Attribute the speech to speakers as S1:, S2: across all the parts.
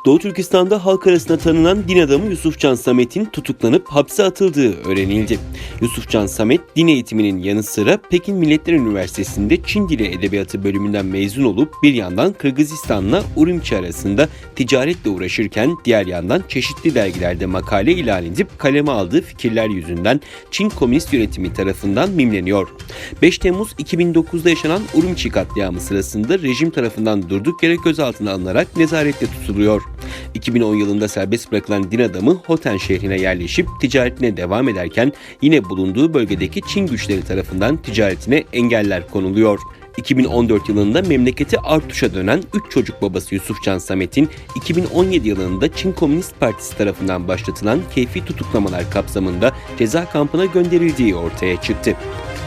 S1: Doğu Türkistan'da halk arasında tanınan din adamı Yusufcan Samet'in tutuklanıp hapse atıldığı öğrenildi. Yusufcan Samet, din eğitiminin yanı sıra Pekin Milletler Üniversitesi'nde Çin Dili Edebiyatı bölümünden mezun olup bir yandan Kırgızistan'la Urumçi arasında ticaretle uğraşırken diğer yandan çeşitli dergilerde makale ilan edip kaleme aldığı fikirler yüzünden Çin Komünist yönetimi tarafından mimleniyor. 5 Temmuz 2009'da yaşanan Urumçi katliamı sırasında rejim tarafından durduk yere gözaltına alınarak nezarette tutuluyor. 2010 yılında serbest bırakılan din adamı Hoten şehrine yerleşip ticaretine devam ederken yine bulunduğu bölgedeki Çin güçleri tarafından ticaretine engeller konuluyor. 2014 yılında memleketi Artuş'a dönen 3 çocuk babası Yusufcan Samet'in 2017 yılında Çin Komünist Partisi tarafından başlatılan keyfi tutuklamalar kapsamında ceza kampına gönderildiği ortaya çıktı.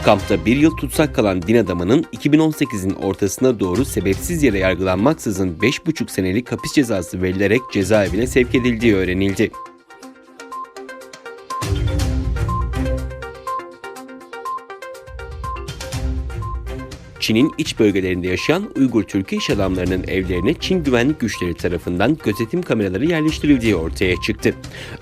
S1: Kampta bir yıl tutsak kalan din adamının 2018'in ortasına doğru sebepsiz yere yargılanmaksızın 5,5 senelik hapis cezası verilerek cezaevine sevk edildiği öğrenildi. Çin'in iç bölgelerinde yaşayan Uygur Türk iş adamlarının evlerine Çin güvenlik güçleri tarafından gözetim kameraları yerleştirildiği ortaya çıktı.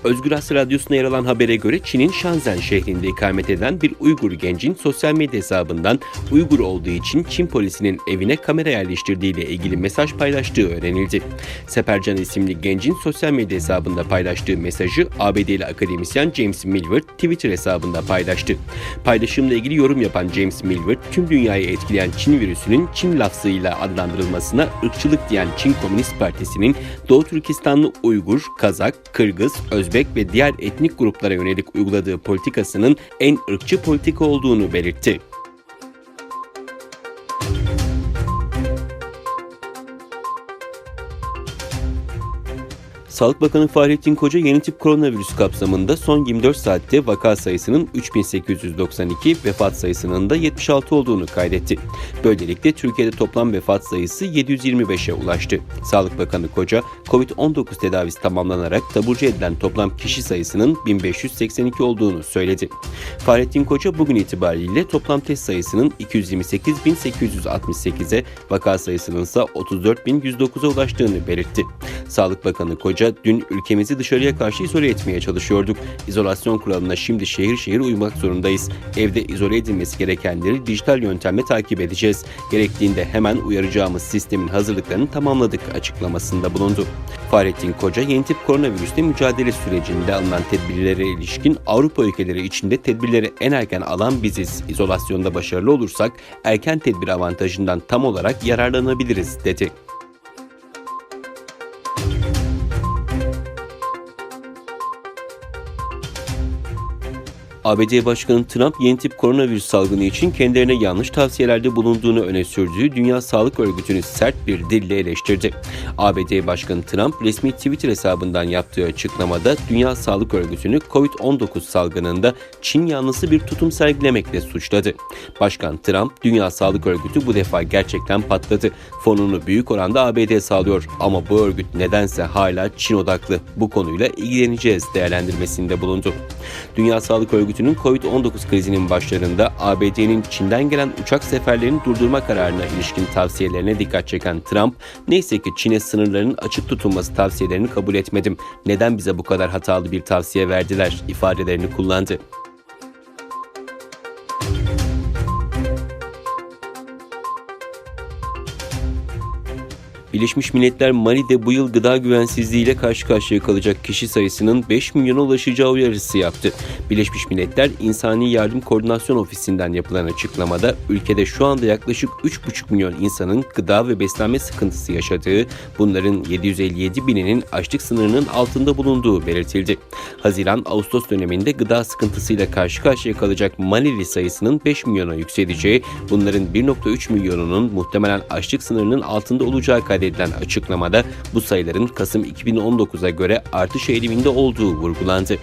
S1: Özgür Asya Radyosu'na yer alan habere göre Çin'in Shenzhen şehrinde ikamet eden bir Uygur gencin sosyal medya hesabından Uygur olduğu için Çin polisinin evine kamera yerleştirdiği ile ilgili mesaj paylaştığı öğrenildi. Sepercan isimli gencin sosyal medya hesabında paylaştığı mesajı ABD'li akademisyen James Milward Twitter hesabında paylaştı. Paylaşımla ilgili yorum yapan James Milward, tüm dünyayı etkileyen Çin virüsünün Çin lafzıyla adlandırılmasına ırkçılık diyen Çin Komünist Partisi'nin Doğu Türkistanlı Uygur, Kazak, Kırgız, Özbek ve diğer etnik gruplara yönelik uyguladığı politikasının en ırkçı politika olduğunu belirtti. Sağlık Bakanı Fahrettin Koca yeni tip koronavirüs kapsamında son 24 saatte vaka sayısının 3892, vefat sayısının da 76 olduğunu kaydetti. Böylelikle Türkiye'de toplam vefat sayısı 725'e ulaştı. Sağlık Bakanı Koca, Covid-19 tedavisi tamamlanarak taburcu edilen toplam kişi sayısının 1582 olduğunu söyledi. Fahrettin Koca bugün itibariyle toplam test sayısının 228.868'e, vaka sayısının ise 34.109'a ulaştığını belirtti. Sağlık Bakanı Koca, dün ülkemizi dışarıya karşı izole etmeye çalışıyorduk. İzolasyon kuralına şimdi şehir şehir uymak zorundayız. Evde izole edilmesi gerekenleri dijital yöntemle takip edeceğiz. Gerektiğinde hemen uyaracağımız sistemin hazırlıklarını tamamladık açıklamasında bulundu. Fahrettin Koca, yeni tip koronavirüsle mücadele sürecinde alınan tedbirlere ilişkin Avrupa ülkeleri içinde tedbirleri en erken alan biziz. İzolasyonda başarılı olursak erken tedbir avantajından tam olarak yararlanabiliriz dedi. ABD Başkanı Trump, yeni tip koronavirüs salgını için kendilerine yanlış tavsiyelerde bulunduğunu öne sürdüğü Dünya Sağlık Örgütü'nü sert bir dille eleştirdi. ABD Başkanı Trump, resmi Twitter hesabından yaptığı açıklamada Dünya Sağlık Örgütü'nü Covid-19 salgınında Çin yanlısı bir tutum sergilemekle suçladı. Başkan Trump, Dünya Sağlık Örgütü bu defa gerçekten patladı. Fonunu büyük oranda ABD sağlıyor ama bu örgüt nedense hala Çin odaklı. Bu konuyla ilgileneceğiz değerlendirmesinde bulundu. Dünya Sağlık Örgütü'nün Covid-19 krizinin başlarında ABD'nin Çin'den gelen uçak seferlerini durdurma kararına ilişkin tavsiyelerine dikkat çeken Trump, "Neyse ki Çin'e sınırlarının açık tutulması tavsiyelerini kabul etmedim. Neden bize bu kadar hatalı bir tavsiye verdiler?" ifadelerini kullandı. Birleşmiş Milletler, Mali'de bu yıl gıda güvensizliğiyle karşı karşıya kalacak kişi sayısının 5 milyona ulaşacağı uyarısı yaptı. Birleşmiş Milletler İnsani Yardım Koordinasyon Ofisi'nden yapılan açıklamada ülkede şu anda yaklaşık 3,5 milyon insanın gıda ve beslenme sıkıntısı yaşadığı, bunların 757 bininin açlık sınırının altında bulunduğu belirtildi. Haziran-Ağustos döneminde gıda sıkıntısıyla karşı karşıya kalacak Malili sayısının 5 milyona yükseleceği, bunların 1,3 milyonunun muhtemelen açlık sınırının altında olacağı edilen açıklamada bu sayıların Kasım 2019'a göre artış eğiliminde olduğu vurgulandı.